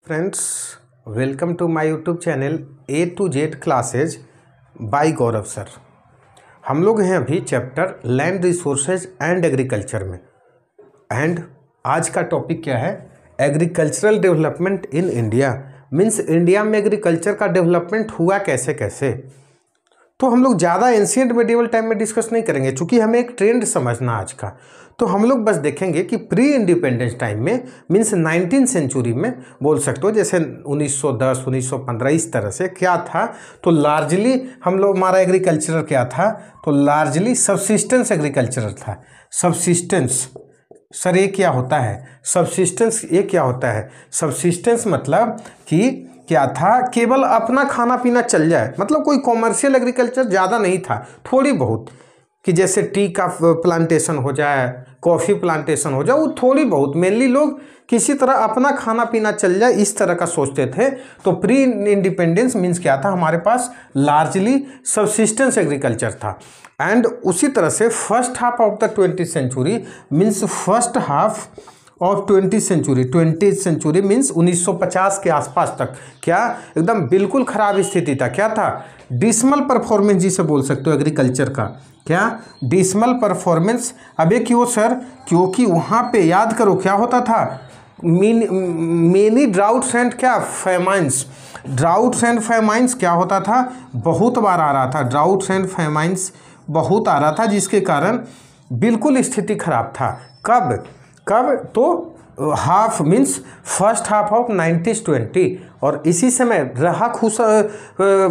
Friends, welcome to my YouTube channel A to Z classes by Gaurav sir. हम लोग हैं अभी chapter land resources and agriculture में। And आज का टॉपिक क्या है? Agricultural development in India. Means India में एग्रीकल्चर का डेवलपमेंट हुआ कैसे कैसे। तो हम लोग ज़्यादा एंशिएंट मेडिवल टाइम में डिस्कस नहीं करेंगे, चूँकि हमें एक ट्रेंड समझना आज का। तो हम लोग बस देखेंगे कि प्री इंडिपेंडेंस टाइम में मीन्स 19th सेंचुरी में बोल सकते हो, जैसे 1910 1915 इस तरह से क्या था। तो लार्जली हम लोग हमारा एग्रीकल्चर क्या था? तो लार्जली सब्सिस्टेंस एग्रीकल्चर था। सब्सिस्टेंस सर ये क्या होता है? सब्सिस्टेंस ये क्या होता है? सब्सिस्टेंस मतलब कि क्या था, केवल अपना खाना पीना चल जाए, मतलब कोई कॉमर्शियल एग्रीकल्चर ज़्यादा नहीं था, थोड़ी बहुत, कि जैसे टी का प्लांटेशन हो जाए, कॉफ़ी प्लांटेशन हो जाए, वो थोड़ी बहुत, मेनली लोग किसी तरह अपना खाना पीना चल जाए इस तरह का सोचते थे। तो प्री इंडिपेंडेंस मीन्स क्या था, हमारे पास लार्जली सब्सिस्टेंस एग्रीकल्चर था। एंड उसी तरह से first half of the 20th century means first half of 20th century means 1950 के आसपास तक क्या एकदम बिल्कुल ख़राब स्थिति था। क्या था? डिसमल परफॉर्मेंस जिसे बोल सकते हो एग्रीकल्चर का। क्या? Dismal performance. अब ये क्यों सर? क्योंकि वहाँ पे याद करो क्या होता था, मेनी ड्राउट्स एंड क्या फेमाइंस। ड्राउट्स एंड फेमाइंस क्या होता था? बहुत बार आ रहा था। ड्राउट्स एंड फेमाइंस बहुत आ रहा था, जिसके कारण बिल्कुल स्थिति खराब था। कब? तो half means first half of 1920। और इसी समय रहा खुशा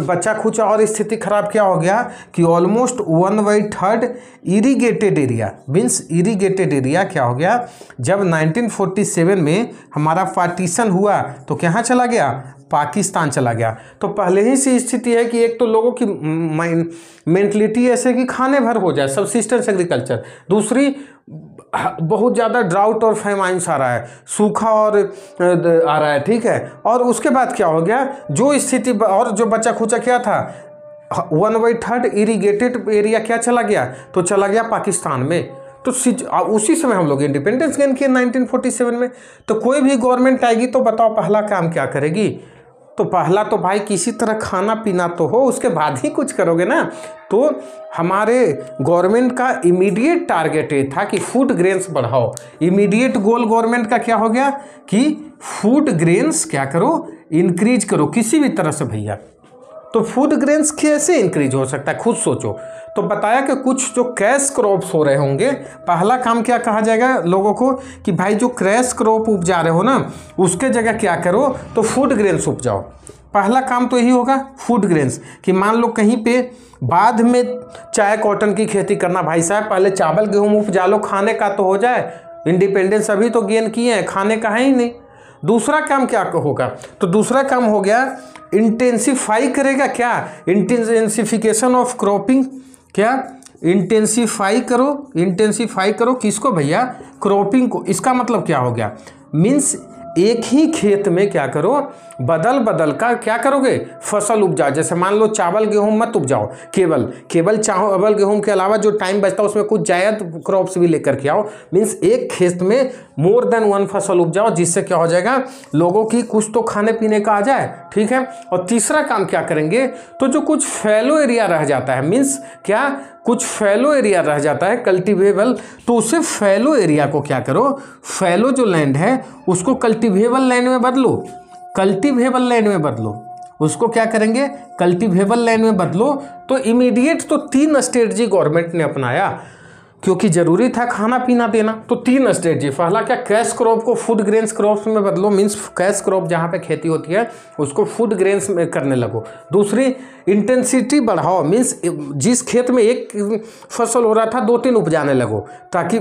बच्चा खुचा और स्थिति खराब क्या हो गया कि almost 1/3 irrigated area means irrigated area क्या हो गया, जब 1947 में हमारा पार्टीशन हुआ तो कहाँ चला गया? पाकिस्तान चला गया। तो पहले ही से स्थिति है कि एक तो लोगों की मेंटलिटी ऐसे कि खाने भर हो जाए, सब्सिस्टेंस एग्रीकल्चर। दूसरी, बहुत ज़्यादा ड्राउट और फेमाइंस आ रहा है, सूखा और आ रहा है, ठीक है। और उसके बाद क्या हो गया, जो स्थिति और जो बच्चा खुचा क्या था, 1/3 इरीगेटेड एरिया क्या चला गया? तो चला गया पाकिस्तान में। तो उसी समय हम लोग इंडिपेंडेंस गेन किए 1947 में। तो कोई भी गवर्नमेंट आएगी तो बताओ पहला काम क्या करेगी? तो पहला तो भाई किसी तरह खाना पीना तो हो, उसके बाद ही कुछ करोगे ना। तो हमारे गवर्नमेंट का इमीडिएट टारगेट ये था कि फूड ग्रेन्स बढ़ाओ। इमीडिएट गोल गवर्नमेंट का क्या हो गया कि फूड ग्रेन्स क्या करो, इंक्रीज करो किसी भी तरह से भैया। तो फूड ग्रेन्स कैसे इंक्रीज हो सकता है, खुद सोचो। तो बताया कि कुछ जो कैश क्रॉप्स हो रहे होंगे, पहला काम क्या कहा जाएगा लोगों को कि भाई जो कैश क्रॉप उपजा रहे हो ना, उसके जगह क्या करो, तो फूड ग्रेन्स उपजाओ। पहला काम तो यही होगा फूड ग्रेन्स, कि मान लो कहीं पे बाद में चाय कॉटन की खेती करना, भाई साहब पहले चावल गेहूँ उपजा लो, खाने का तो हो जाए। इंडिपेंडेंस अभी तो गेन किए हैं, खाने का है ही नहीं। दूसरा काम क्या होगा? तो दूसरा काम हो गया इंटेंसिफाई करेगा क्या? Intensification of cropping. क्या? इंटेंसिफाई करो किसको भैया? क्रॉपिंग को। इसका मतलब क्या हो गया? मीन्स एक ही खेत में क्या करो, बदल का क्या करोगे, फसल उपजाओ। जैसे मान लो चावल गेहूं मत उपजाओ, केवल चावल गेहूं के अलावा जो टाइम बचता है उसमें कुछ जायद क्रॉप्स भी लेकर के आओ। मीन्स एक खेत में मोर देन वन फसल उपजाओ, जिससे क्या हो जाएगा, लोगों की कुछ तो खाने पीने का आ जाए, ठीक है। और तीसरा काम क्या करेंगे, तो जो कुछ फैलो एरिया रह जाता है, मीन्स क्या, कुछ फैलो एरिया रह जाता है कल्टीवेबल, तो उसे फैलो एरिया को क्या करो, फैलो जो लैंड है उसको कल्टीवेबल लैंड में बदलो। कल्टीवेबल लैंड में बदलो, उसको क्या करेंगे, कल्टीवेबल लैंड में बदलो। तो इमीडिएट तो 3 स्ट्रेटजी गवर्नमेंट ने अपनाया, क्योंकि जरूरी था खाना पीना देना। तो 3 स्ट्रेटजी। पहला क्या, कैश क्रॉप को फूड ग्रेन्स क्रॉप्स में बदलो, मीन्स कैश क्रॉप जहाँ पे खेती होती है उसको फूड ग्रेन्स में करने लगो। दूसरी, इंटेंसिटी बढ़ाओ, मीन्स जिस खेत में एक फसल हो रहा था 2-3 उपजाने लगो, ताकि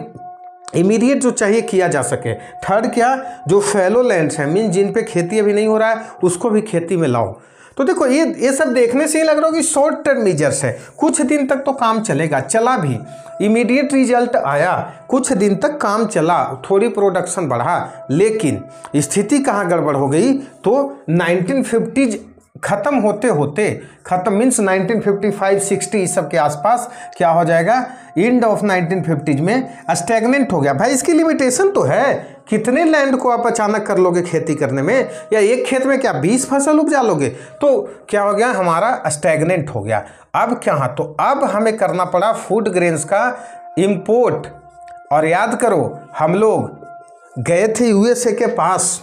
इमीडिएट जो चाहिए किया जा सके। थर्ड क्या, जो फैलो लैंड्स हैं, मीन्स जिन पे खेती अभी नहीं हो रहा है उसको भी खेती में लाओ। तो देखो ये सब देखने से ही लग रहा हो कि शॉर्ट टर्म मेजर्स है, कुछ दिन तक तो काम चलेगा, चला भी, इमीडिएट रिजल्ट आया, कुछ दिन तक काम चला, थोड़ी प्रोडक्शन बढ़ा। लेकिन स्थिति कहाँ गड़बड़ हो गई, तो 1950s ख़त्म होते ख़त्म मीन्स 1955-60 इस सब के आसपास क्या हो जाएगा, एंड ऑफ 1950s में स्टैग्नेंट हो गया। भाई इसकी लिमिटेशन तो है, कितने लैंड को आप अचानक कर लोगे खेती करने में, या एक खेत में क्या 20 फसल उपजा लोगे? तो क्या हो गया, हमारा स्टैग्नेंट हो गया। अब क्या, हाँ, तो अब हमें करना पड़ा फूड ग्रेन्स का इंपोर्ट। और याद करो हम लोग गए थे यूएसए के पास,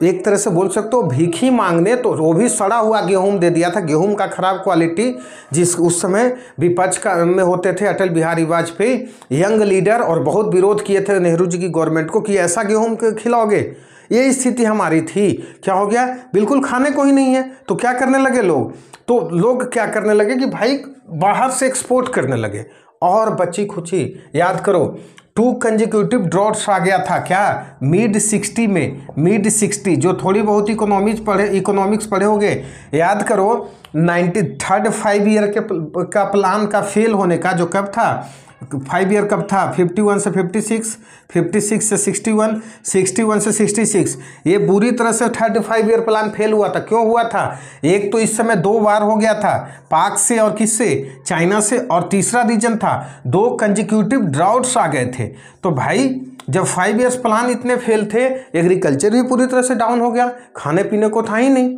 एक तरह से बोल सकते हो भीखी मांगने, तो वो भी सड़ा हुआ गेहूं दे दिया था, गेहूं का खराब क्वालिटी, जिस उस समय विपक्ष का में होते थे अटल बिहारी वाजपेयी, यंग लीडर, और बहुत विरोध किए थे नेहरू जी की गवर्नमेंट को कि ऐसा गेहूं खिलाओगे। ये स्थिति हमारी थी। क्या हो गया, बिल्कुल खाने को ही नहीं है। तो क्या करने लगे लोग, तो लोग क्या करने लगे कि भाई बाहर से एक्सपोर्ट करने लगे। और बच्ची खुची, याद करो 2 कंजिक्यूटिव ड्रॉट्स आ गया था क्या, मिड 60 में, मिड 60, जो थोड़ी बहुत इकोनॉमिक्स पढ़े होगे, याद करो 93rd 5 ईयर का प्लान का फेल होने का, जो कब था 5 ईयर कब था, 51 से 56, 56 से 61, 61 से 66, ये बुरी तरह से 35 ईयर प्लान फेल हुआ था। क्यों हुआ था, एक तो इस समय 2 बार हो गया था, पाक से और किससे, चाइना से, और तीसरा रीजन था 2 कंजिक्यूटिव ड्राउट्स आ गए थे। तो भाई जब 5 ईयर्स प्लान इतने फेल थे, एग्रीकल्चर भी पूरी तरह से डाउन हो गया, खाने पीने को था ही नहीं।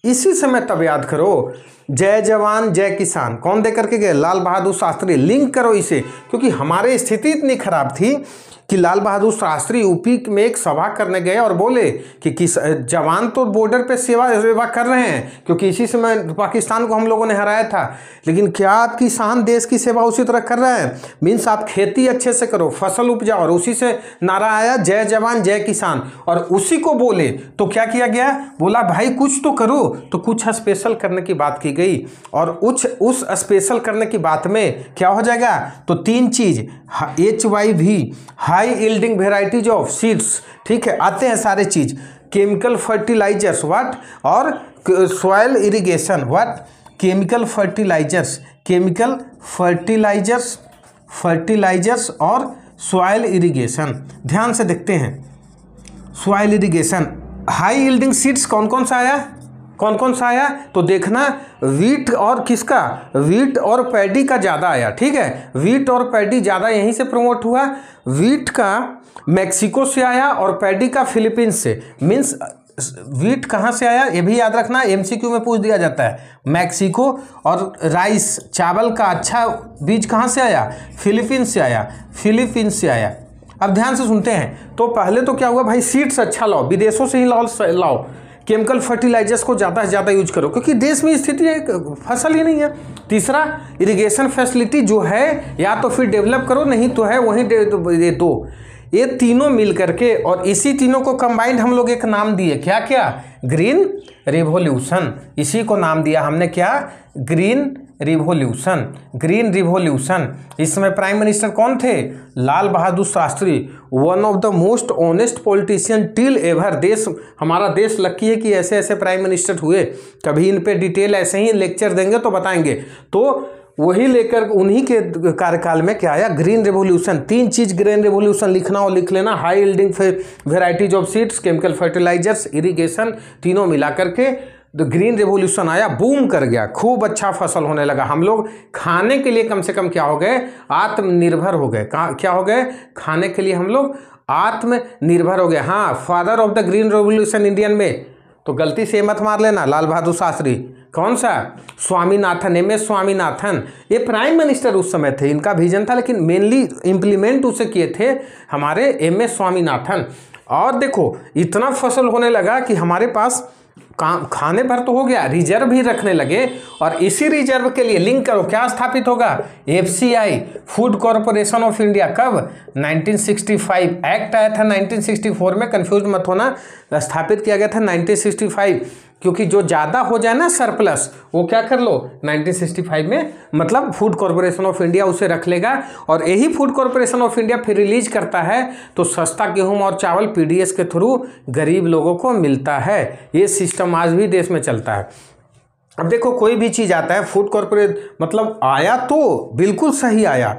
इसी समय तब याद करो जय जवान जय किसान कौन दे करके गए, लाल बहादुर शास्त्री। लिंक करो इसे, क्योंकि हमारी स्थिति इतनी खराब थी कि लाल बहादुर शास्त्री यूपी में एक सभा करने गए और बोले कि जवान तो बॉर्डर पे सेवा कर रहे हैं, क्योंकि इसी समय पाकिस्तान को हम लोगों ने हराया था, लेकिन क्या आप किसान देश की सेवा उसी तरह कर रहे हैं? मीन्स आप खेती अच्छे से करो, फसल उपजाओ, और उसी से नारा आया जय जवान जय किसान, और उसी को बोले तो क्या किया गया, बोला भाई कुछ तो करो, तो कुछ स्पेशल करने की बात की गई। और उस स्पेशल करने की बात में क्या हो जाएगा, तो 3 चीज, HYV, high yielding varieties of seeds, ठीक है, आते हैं सारे चीज, केमिकल फर्टिलाइजर्स व्हाट, और soil irrigation what, chemical fertilisers और सॉइल इरिगेशन। ध्यान से देखते हैं, soil irrigation, high yielding seeds कौन कौन सा आया, तो देखना वीट और किसका, वीट और पैडी का ज़्यादा आया, ठीक है, वीट और पैडी ज़्यादा यहीं से प्रमोट हुआ। वीट का मैक्सिको से आया और पैडी का फिलीपींस से। मीन्स वीट कहाँ से आया ये भी याद रखना, MCQ में पूछ दिया जाता है। मैक्सिको, और राइस चावल का अच्छा बीज कहाँ से आया, फिलीपींस से आया। अब ध्यान से सुनते हैं, तो पहले तो क्या हुआ भाई, सीड्स अच्छा लाओ, विदेशों से ही लाओ, केमिकल फर्टिलाइजर्स को ज़्यादा से ज़्यादा यूज करो, क्योंकि देश में स्थिति है फसल ही नहीं है। तीसरा, इरिगेशन फैसिलिटी जो है या तो फिर डेवलप करो, नहीं तो है वहीं दे दो। ये तीनों मिल करके, और इसी तीनों को कंबाइंड हम लोग एक नाम दिए, क्या, ग्रीन रिवॉल्यूशन। इसी को नाम दिया हमने क्या, ग्रीन रिवॉल्यूशन। इस समय प्राइम मिनिस्टर कौन थे, Lal Bahadur Shastri, one of the most honest politician till ever. हमारा देश लकी है कि ऐसे ऐसे प्राइम मिनिस्टर हुए, कभी इन पे डिटेल ऐसे ही लेक्चर देंगे तो बताएंगे। तो वही लेकर उन्हीं के कार्यकाल में क्या आया, ग्रीन रेवोल्यूशन। 3 चीज ग्रीन रेवोल्यूशन लिखना और लिख लेना, high yielding varieties of seeds, chemical fertilisers, irrigation, तीनों मिला करके तो ग्रीन रेवोल्यूशन आया, बूम कर गया, खूब अच्छा फसल होने लगा। हम लोग खाने के लिए कम से कम क्या हो गए, आत्मनिर्भर हो गए। क्या हो गए, खाने के लिए हम लोग आत्मनिर्भर हो गए। हाँ, father of the green revolution Indian में तो गलती से मत मार लेना, लाल बहादुर शास्त्री। कौन सा, स्वामीनाथन, MS स्वामीनाथन, ये प्राइम मिनिस्टर उस समय थे, इनका विजन था, लेकिन मेनली इम्प्लीमेंट उसे किए थे हमारे MS स्वामीनाथन। और देखो इतना फसल होने लगा कि हमारे पास खाने भर तो हो गया, रिजर्व भी रखने लगे। और इसी रिजर्व के लिए लिंक करो, क्या स्थापित होगा, FCI, food corporation of India. कब, 1965। एक्ट आया था 1964 में, कंफ्यूज मत होना, स्थापित किया गया था 1965, क्योंकि जो ज़्यादा हो जाए ना सरप्लस, वो क्या कर लो 1965 में, मतलब फूड कॉर्पोरेशन ऑफ इंडिया उसे रख लेगा। और यही फूड कॉर्पोरेशन ऑफ इंडिया फिर रिलीज करता है, तो सस्ता गेहूं और चावल PDS के थ्रू गरीब लोगों को मिलता है। ये सिस्टम आज भी देश में चलता है। अब देखो कोई भी चीज़ आता है, फूड कॉर्पोरेट मतलब आया तो बिल्कुल सही आया,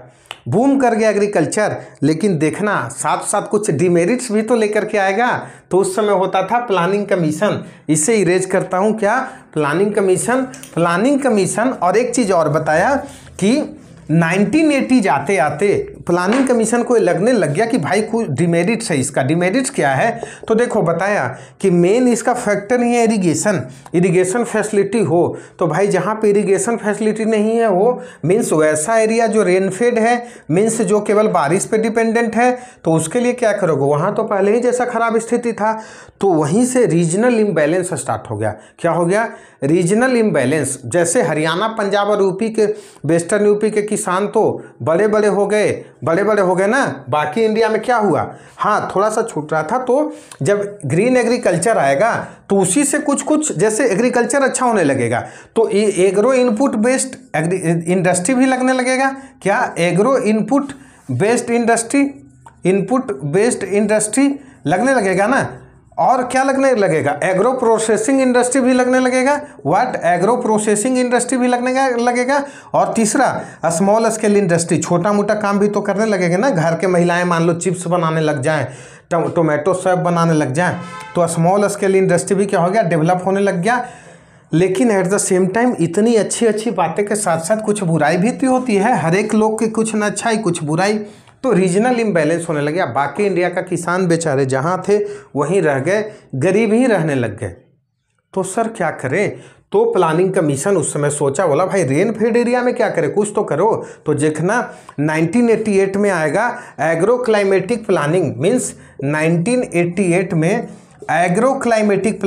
बूम कर गया एग्रीकल्चर, लेकिन देखना साथ साथ कुछ डिमेरिट्स भी तो लेकर के आएगा। तो उस समय होता था प्लानिंग कमीशन, इसे इरेज करता हूँ, क्या, प्लानिंग कमीशन। और एक चीज़ और बताया कि 1980 जाते आते प्लानिंग कमीशन को लगने लग गया कि भाई कुछ डिमेरिट्स है इसका। डिमेरिट्स क्या है? तो देखो बताया कि मेन इसका फैक्टर ही है इरिगेशन फैसिलिटी हो। तो भाई जहाँ पे इरिगेशन फैसिलिटी नहीं है वो मीन्स वैसा एरिया जो रेनफेड है, मीन्स जो केवल बारिश पे डिपेंडेंट है, तो उसके लिए क्या करोगे? वहाँ तो पहले ही जैसा खराब स्थिति था। तो वहीं से रीजनल इम्बैलेंस स्टार्ट हो गया। क्या हो गया? Regional imbalance. जैसे हरियाणा, पंजाब और यूपी के, वेस्टर्न यूपी के किसान तो बड़े बड़े हो गए ना। बाकी इंडिया में क्या हुआ? हाँ, थोड़ा सा छूट रहा था। तो जब ग्रीन एग्रीकल्चर आएगा तो उसी से कुछ जैसे एग्रीकल्चर अच्छा होने लगेगा तो एग्रो इनपुट बेस्ड इंडस्ट्री भी लगने लगेगा। क्या? एग्रो इनपुट बेस्ड इंडस्ट्री लगने लगेगा ना। और क्या लगने लगेगा? एग्रो प्रोसेसिंग इंडस्ट्री भी लगने लगेगा। एग्रो प्रोसेसिंग इंडस्ट्री भी लगने लगेगा। और तीसरा स्मॉल स्केल इंडस्ट्री, छोटा मोटा काम भी तो करने लगेगा ना। घर के महिलाएं मान लो चिप्स बनाने लग जाएं, टोमेटो सॉस बनाने लग जाएं, तो स्मॉल स्केल इंडस्ट्री भी क्या हो गया? डेवलप होने लग गया। लेकिन एट द सेम टाइम इतनी अच्छी बातें के साथ साथ कुछ बुराई भी तो होती है। हर एक लोग की कुछ न अच्छाई कुछ बुराई। तो रीजनल इम्बैलेंस होने लग गया। बाकी इंडिया का किसान बेचारे जहाँ थे वहीं रह गए, गरीब ही रहने लग गए। तो सर क्या करें? तो प्लानिंग कमीशन उस समय सोचा, बोला भाई रेन फेड एरिया में क्या करें, कुछ तो करो। तो देखना 1988 में आएगा एग्रो क्लाइमेटिक प्लानिंग। मीन्स 1988 में एग्रो क्लाइमेटिक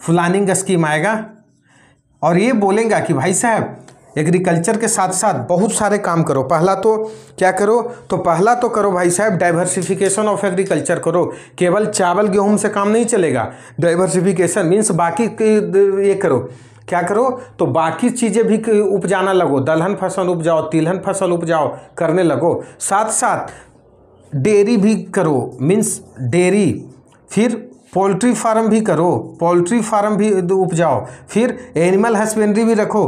प्लानिंग स्कीम आएगा। और ये बोलेगा कि भाई साहब एग्रीकल्चर के साथ साथ बहुत सारे काम करो। पहला तो क्या करो? तो पहला तो करो भाई साहब डाइवर्सिफिकेशन ऑफ एग्रीकल्चर करो। केवल चावल गेहूं से काम नहीं चलेगा। डाइवर्सिफिकेशन मीन्स बाकी ये करो। क्या करो? तो बाकी चीज़ें भी उपजाना लगो। दलहन फसल उपजाओ, तिलहन फसल उपजाओ करने लगो। साथ साथ डेयरी भी करो, मीन्स डेयरी। फिर पोल्ट्री फार्म भी करो, पोल्ट्री फार्म भी उपजाओ। फिर एनिमल हस्बेंड्री भी रखो,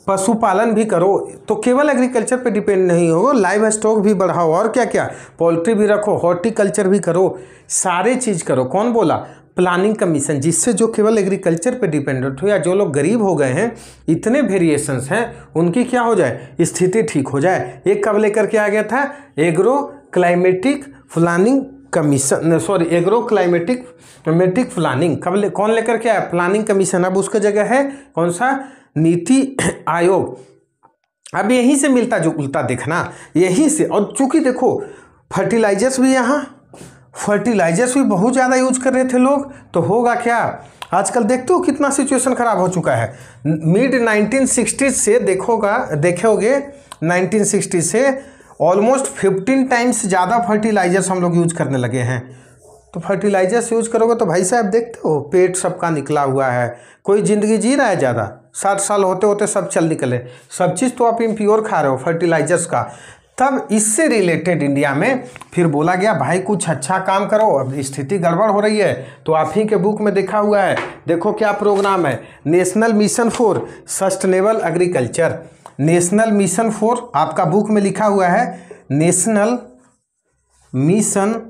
पशुपालन भी करो। तो केवल एग्रीकल्चर पे डिपेंड नहीं हो, लाइव स्टॉक भी बढ़ाओ। और क्या क्या? पोल्ट्री भी रखो, हॉर्टिकल्चर भी करो, सारे चीज़ करो। कौन बोला? Planning commission. जिससे जो केवल एग्रीकल्चर पे डिपेंडेंट हो या जो लोग गरीब हो गए हैं, इतने वेरिएशंस हैं, उनकी क्या हो जाए? स्थिति ठीक हो जाए। एक कब लेकर के आ गया था? Agro climatic planning commission, agro climatic planning. कौन लेकर के आया? Planning commission. अब उसका जगह है कौन सा? नीति आयोग। अब यहीं से मिलता जुलता देखना, यहीं से। और चूंकि देखो फर्टिलाइजर्स भी बहुत ज़्यादा यूज कर रहे थे लोग, तो होगा क्या? आजकल देखते हो कितना सिचुएशन खराब हो चुका है। मिड 1960 से देखोगे 1960 से ऑलमोस्ट 15 टाइम्स ज़्यादा फर्टिलाइजर्स हम लोग यूज करने लगे हैं। तो फर्टिलाइजर्स यूज करोगे तो भाई साहब देखते हो पेट सबका निकला हुआ है। कोई ज़िंदगी जी रहा है ज़्यादा? 60 साल होते होते सब चल निकले। सब चीज़ तो आप इम्प्योर खा रहे हो फर्टिलाइजर्स का। तब इससे रिलेटेड इंडिया में फिर बोला गया भाई कुछ अच्छा काम करो, अब स्थिति गड़बड़ हो रही है। तो आप ही के बुक में देखा हुआ है, देखो क्या प्रोग्राम है, national mission for sustainable agriculture. National mission for, आपका बुक में लिखा हुआ है national mission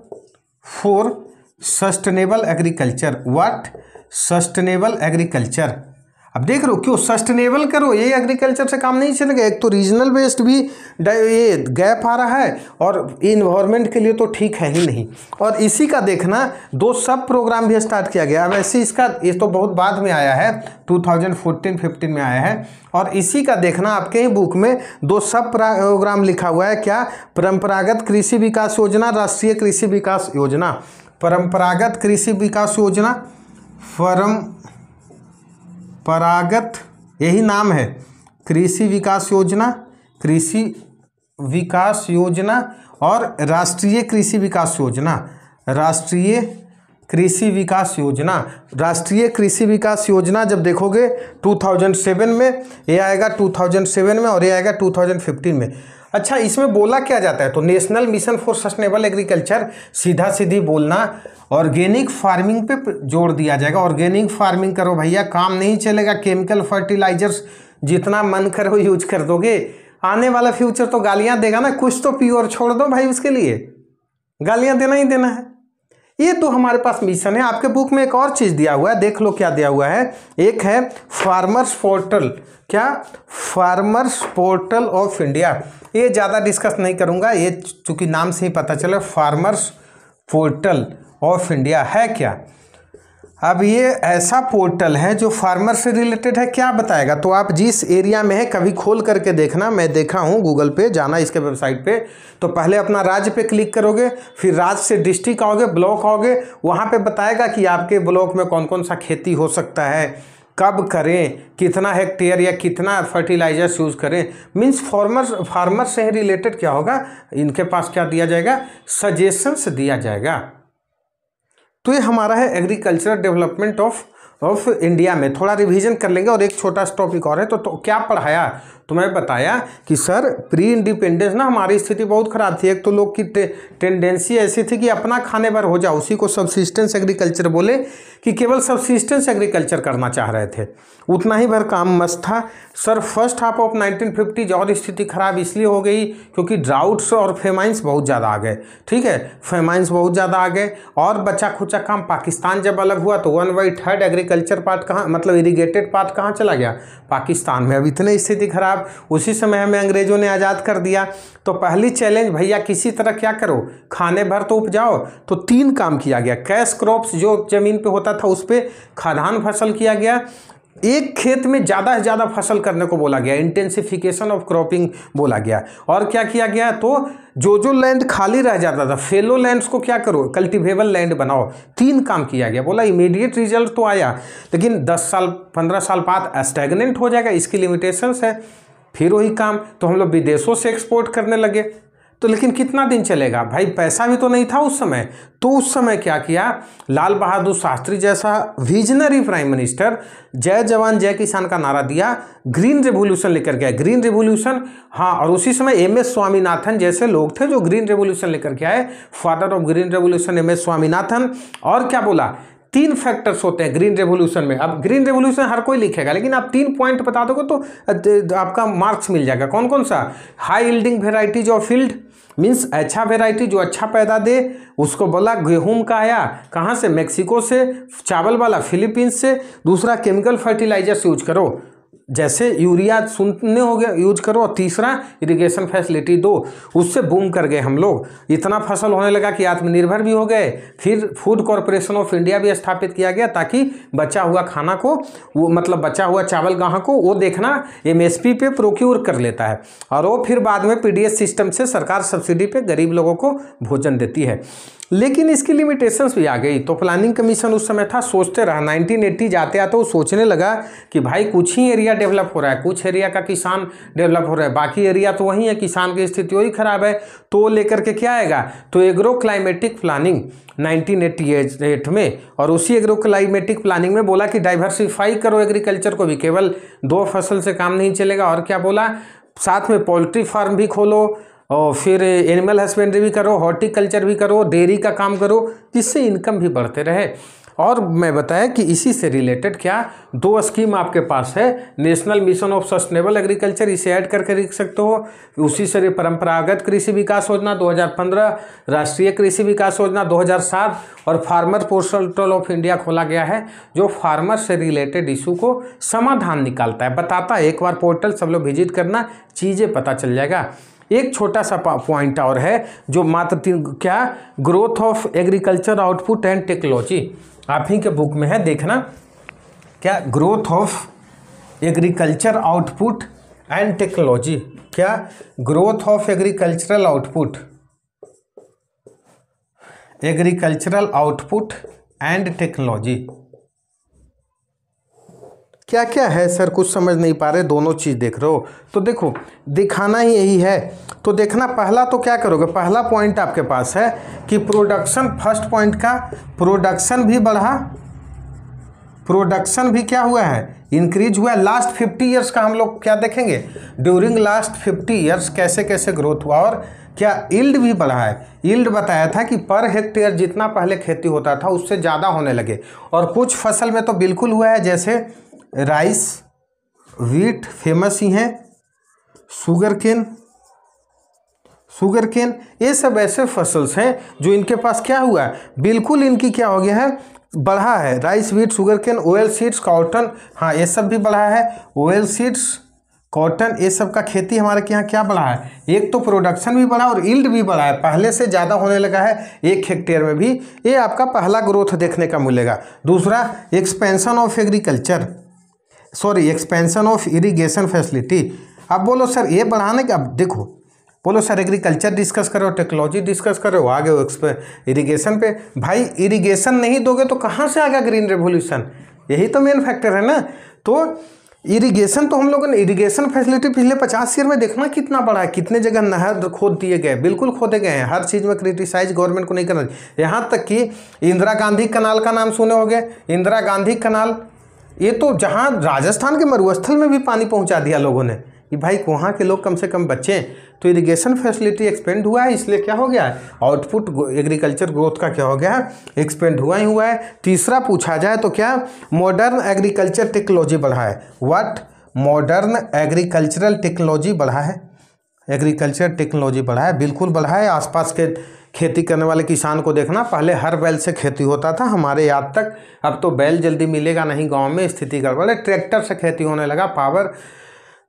for sustainable agriculture. What? Sustainable agriculture. अब देख रहे हो क्यों सस्टेनेबल करो, ये एग्रीकल्चर से काम नहीं चलेगा। एक तो रीजनल बेस्ड भी ये गैप आ रहा है और इन्वायरमेंट के लिए तो ठीक है ही नहीं। और इसी का देखना 2 सब प्रोग्राम भी स्टार्ट किया गया। अब ऐसे इसका ये तो बहुत बाद में आया है, 2014-15 में आया है। और इसी का देखना आपके ही बुक में 2 सब प्रोग्राम लिखा हुआ है। क्या? परंपरागत कृषि विकास योजना, राष्ट्रीय कृषि विकास योजना। परंपरागत कृषि विकास योजना, परंपरागत यही नाम है, कृषि विकास योजना और राष्ट्रीय कृषि विकास योजना। राष्ट्रीय कृषि विकास योजना जब देखोगे 2007 में ये आएगा, 2007 में, और ये आएगा 2015 में। अच्छा, इसमें बोला क्या जाता है? तो national mission for sustainable agriculture, सीधा सीधी बोलना ऑर्गेनिक फार्मिंग पे जोर दिया जाएगा। ऑर्गेनिक फार्मिंग करो भैया, काम नहीं चलेगा। केमिकल फर्टिलाइजर्स जितना मन करो यूज कर दोगे, आने वाला फ्यूचर तो गालियां देगा ना। कुछ तो प्योर छोड़ दो भाई, उसके लिए गालियां देना ही देना है। ये तो हमारे पास मिशन है। आपके बुक में एक और चीज़ दिया हुआ है, देख लो क्या दिया हुआ है। एक है फार्मर्स पोर्टल, क्या, फार्मर्स पोर्टल ऑफ इंडिया। ये ज़्यादा डिस्कस नहीं करूँगा, ये चूँकि नाम से ही पता चला फार्मर्स पोर्टल ऑफ इंडिया है क्या। अब ये ऐसा पोर्टल है जो फार्मर से रिलेटेड है, क्या बताएगा। तो आप जिस एरिया में है कभी खोल करके देखना, मैं देखा हूँ गूगल पे, जाना इसके वेबसाइट पे, तो पहले अपना राज्य पे क्लिक करोगे, फिर राज्य से डिस्ट्रिक्ट आओगे, ब्लॉक आओगे, वहाँ पे बताएगा कि आपके ब्लॉक में कौन कौन सा खेती हो सकता है, कब करें, कितना हेक्टेयर या कितना फर्टिलाइजर्स यूज़ करें। मीन्स फार्मर से रिलेटेड क्या होगा, इनके पास क्या दिया जाएगा, सजेशंस दिया जाएगा। तो ये हमारा है एग्रीकल्चरल डेवलपमेंट ऑफ इंडिया में। थोड़ा रिवीजन कर लेंगे और एक छोटा सा टॉपिक और है। तो क्या पढ़ाया, तो मैं बताया कि सर प्री इंडिपेंडेंस ना हमारी स्थिति बहुत ख़राब थी। एक तो लोग की टेंडेंसी ऐसी थी कि अपना खाने भर हो जाओ, उसी को सबसिस्टेंस एग्रीकल्चर बोले, कि केवल सबसिस्टेंस एग्रीकल्चर करना चाह रहे थे, उतना ही भर काम मस्त था। सर फर्स्ट हाफ ऑफ 1950 और स्थिति खराब इसलिए हो गई क्योंकि ड्राउट्स और फेमाइंस बहुत ज़्यादा आ गए, ठीक है, फेमाइंस बहुत ज़्यादा आ गए। और बचा खुचा काम, पाकिस्तान जब अलग हुआ तो 1/3 एग्रीकल्चर पार्ट कहाँ, मतलब इरीगेटेड पार्ट कहाँ चला गया, पाकिस्तान में। अब इतनी स्थिति खराब, उसी समय हमें अंग्रेजों ने आज़ाद कर दिया। तो पहली चैलेंज भैया किसी तरह क्या करो, खाने भर तो उपजाओ। तो 3 काम किया गया। कैश क्रॉप्स जो जमीन पे होता था उस पर खाद्यान्न फसल किया गया। एक खेत में ज़्यादा से ज़्यादा फसल करने को बोला गया, इंटेंसिफिकेशन ऑफ क्रॉपिंग बोला गया। और क्या किया गया, तो जो लैंड खाली रह जाता था, फेलो लैंड्स को क्या करो, कल्टिवेबल लैंड बनाओ। 3 काम किया गया। बोला इमीडिएट रिजल्ट तो आया, लेकिन 10 साल 15 साल बाद स्टैग्नेंट हो जाएगा, इसकी लिमिटेशंस है। फिर वही काम, तो हम लोग विदेशों से एक्सपोर्ट करने लगे। तो लेकिन कितना दिन चलेगा भाई, पैसा भी तो नहीं था उस समय। तो उस समय क्या किया, लाल बहादुर शास्त्री जैसा विजनरी प्राइम मिनिस्टर जय जवान जय किसान का नारा दिया, ग्रीन रेवोल्यूशन लेकर गया। ग्रीन रेवोल्यूशन, हाँ, और उसी समय MS स्वामीनाथन जैसे लोग थे जो ग्रीन रेवोल्यूशन लेकर के आए, father of green revolution MS Swaminathan. और क्या बोला, 3 फैक्टर्स होते हैं ग्रीन रेवोल्यूशन में। अब ग्रीन रेवोल्यूशन हर कोई लिखेगा, लेकिन आप 3 पॉइंट बता दोगे तो आपका मार्क्स मिल जाएगा। कौन कौन सा, high yielding varieties of field, means अच्छा वेराइटी जो अच्छा पैदा दे, उसको बोला। गेहूं का आया कहाँ से, मैक्सिको से। चावल वाला फिलीपींस से। दूसरा केमिकल फर्टिलाइजर्स यूज करो, जैसे यूरिया सुनने हो गया, यूज करो। और तीसरा इरिगेशन फैसिलिटी दो। उससे बूम कर गए हम लोग, इतना फसल होने लगा कि आत्मनिर्भर भी हो गए। फिर फूड कॉरपोरेशन ऑफ इंडिया भी स्थापित किया गया, ताकि बचा हुआ खाना को, वो मतलब बचा हुआ चावल ग्राहक को वो देखना MSP पे प्रोक्योर कर लेता है। और वो फिर बाद में PDS सिस्टम से सरकार सब्सिडी पे गरीब लोगों को भोजन देती है। लेकिन इसकी लिमिटेशंस भी आ गई। तो प्लानिंग कमीशन उस समय था, सोचते रहा। 1980 जाते आते वो सोचने लगा कि भाई कुछ ही एरिया डेवलप हो रहा है, कुछ एरिया का किसान डेवलप हो रहा है, बाकी एरिया तो वही है, किसान की स्थिति वही खराब है। तो लेकर के क्या आएगा, तो एग्रो क्लाइमेटिक प्लानिंग 1988 में। और उसी एग्रो क्लाइमेटिक प्लानिंग में बोला कि डाइवर्सिफाई करो एग्रीकल्चर को भी, केवल 2 फसल से काम नहीं चलेगा। और क्या बोला, साथ में पोल्ट्री फार्म भी खोलो, और फिर एनिमल हस्बेंड्री भी करो, हॉर्टिकल्चर भी करो, डेयरी का काम करो, जिससे इनकम भी बढ़ते रहे। और मैं बताया कि इसी से रिलेटेड क्या 2 स्कीम आपके पास है। National mission of sustainable agriculture, इसे ऐड करके लिख सकते हो। उसी से परंपरागत कृषि विकास योजना 2015, राष्ट्रीय कृषि विकास योजना 2007, और फार्मर पोर्टल ऑफ इंडिया खोला गया है, जो फार्मर से रिलेटेड इशू को समाधान निकालता है, बताता है। एक बार पोर्टल सब लोग विजिट करना, चीज़ें पता चल जाएगा। एक छोटा सा पॉइंट और है जो मात्र 3, क्या, growth of agriculture output and technology, आप ही के बुक में है, देखना। क्या, growth of agriculture output and technology, क्या, growth of agricultural output, agricultural output and technology. क्या क्या है सर, कुछ समझ नहीं पा रहे, दोनों चीज़ देख रहे हो। तो देखो दिखाना ही यही है। तो देखना, पहला तो क्या करोगे, पहला पॉइंट आपके पास है कि प्रोडक्शन, फर्स्ट पॉइंट का प्रोडक्शन भी बढ़ा, प्रोडक्शन भी क्या हुआ है, इंक्रीज हुआ है। लास्ट 50 ईयर्स का हम लोग क्या देखेंगे, ड्यूरिंग लास्ट 50 ईयर्स कैसे कैसे ग्रोथ हुआ। और क्या, यील्ड भी बढ़ा है। यील्ड बताया था कि पर हेक्टेयर जितना पहले खेती होता था उससे ज़्यादा होने लगे। और कुछ फसल में तो बिल्कुल हुआ है, जैसे राइस, वीट फेमस ही हैं, शुगर शुगर केन, ये सब ऐसे फसल्स हैं जो इनके पास क्या हुआ है, बिल्कुल इनकी क्या हो गया है, बढ़ा है। Rice, wheat, sugar cane, oil seeds, cotton, हाँ ये सब भी बढ़ा है। ऑयल सीड्स, कॉटन, ये सब का खेती हमारे यहाँ क्या बढ़ा है, एक तो प्रोडक्शन भी बढ़ा और यील्ड भी बढ़ा है, पहले से ज़्यादा होने लगा है 1 हेक्टेयर में भी। ये आपका पहला ग्रोथ देखने का मिलेगा। दूसरा, expansion of agriculture, sorry expansion of irrigation facility. अब बोलो सर ये बढ़ाने का, अब देखो बोलो सर एग्रीकल्चर डिस्कस करो, टेक्नोलॉजी डिस्कस करो, आगे इरिगेशन पे। भाई इरिगेशन नहीं दोगे तो कहाँ से आएगा ग्रीन रेवोल्यूशन, यही तो मेन फैक्टर है ना। तो इरिगेशन, तो हम लोगों ने इरिगेशन फैसिलिटी पिछले 50 ईयर में देखना कितना बड़ा है, कितने जगह नहर खोद दिए गए, बिल्कुल खोदे गए हैं। हर चीज़ में क्रिटिसाइज गवर्नमेंट को नहीं करना, यहाँ तक कि इंदिरा गांधी कनाल का नाम सुने होंगे। इंदिरा गांधी कनाल, ये तो जहाँ राजस्थान के मरुस्थल में भी पानी पहुँचा दिया लोगों ने कि भाई वहाँ के लोग कम से कम बचें। तो इरिगेशन फैसिलिटी एक्सपेंड हुआ है, इसलिए क्या हो गया है, आउटपुट एग्रीकल्चर ग्रोथ का क्या हो गया है, एक्सपेंड हुआ ही हुआ है। तीसरा पूछा जाए तो क्या, मॉडर्न एग्रीकल्चर टेक्नोलॉजी बढ़ा है। व्हाट, मॉडर्न एग्रीकल्चरल टेक्नोलॉजी बढ़ा है, एग्रीकल्चर टेक्नोलॉजी बढ़ा है, बिल्कुल बढ़ा है। आसपास के खेती करने वाले किसान को देखना, पहले हर बैल से खेती होता था हमारे याद तक, अब तो बैल जल्दी मिलेगा नहीं, गाँव में स्थिति गड़बड़ है। ट्रैक्टर से खेती होने लगा, पावर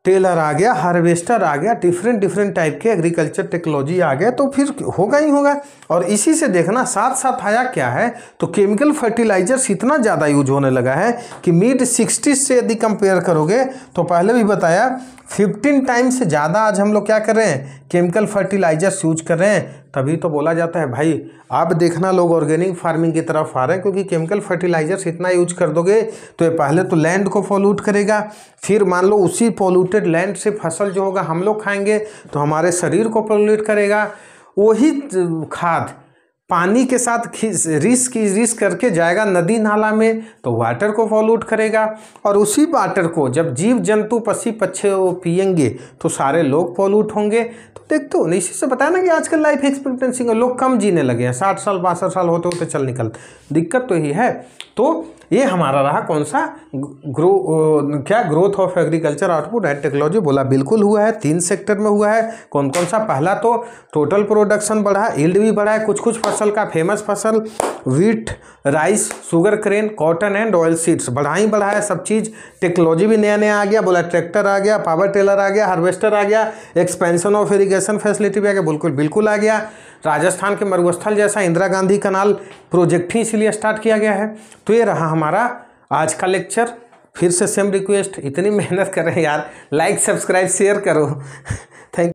टेलर आ गया, हार्वेस्टर आ गया, डिफरेंट टाइप के एग्रीकल्चर टेक्नोलॉजी आ गया, तो फिर होगा ही होगा। और इसी से देखना साथ साथ आया क्या है, तो केमिकल फर्टिलाइजर्स इतना ज़्यादा यूज होने लगा है कि मिड 60s से यदि कंपेयर करोगे तो पहले भी बताया 15 टाइम्स से ज़्यादा आज हम लोग क्या कर रहे हैं, केमिकल फर्टिलाइजर्स यूज कर रहे हैं। तभी तो बोला जाता है भाई अब देखना लोग ऑर्गेनिक फार्मिंग की तरफ आ रहे हैं, क्योंकि केमिकल फर्टिलाइजर्स इतना यूज कर दोगे तो ये पहले तो लैंड को पॉल्यूट करेगा, फिर मान लो उसी पॉल्यूटेड लैंड से फसल जो होगा हम लोग खाएंगे तो हमारे शरीर को पॉल्यूट करेगा। वही खाद पानी के साथ रिस करके जाएगा नदी नाला में, तो वाटर को पॉल्यूट करेगा, और उसी वाटर को जब जीव जंतु पक्षी पक्षी पिएंगे तो सारे लोग पॉल्यूट होंगे। तो देखते हो इसी से बताया ना कि आजकल लाइफ एक्सपेक्टेंसी में लोग कम जीने लगे हैं, 60 साल 62 साल होते होते चल निकल, दिक्कत तो यही है। तो ये हमारा रहा कौन सा growth of agriculture output and technology, बोला बिल्कुल हुआ है। 3 सेक्टर में हुआ है, कौन कौन सा, पहला तो टोटल प्रोडक्शन बढ़ा, यील्ड भी बढ़ा है, कुछ फसल का फेमस फसल wheat, rice, sugar cane, cotton and oil seeds बढ़ा ही बढ़ा है सब चीज़। टेक्नोलॉजी भी नया नया आ गया, बोला ट्रैक्टर आ गया, पावर टेलर आ गया, हार्वेस्टर आ गया, एक्सपेंशन ऑफ इरिगेशन फैसिलिटी भी आ गया, बिल्कुल आ गया। राजस्थान के मरुस्थल जैसा इंदिरा गांधी कनाल प्रोजेक्ट ही इसलिए स्टार्ट किया गया है। तो ये रहा हमारा आज का लेक्चर। फिर से सेम रिक्वेस्ट, इतनी मेहनत कर रहे हैं यार, लाइक सब्सक्राइब शेयर करो। थैंक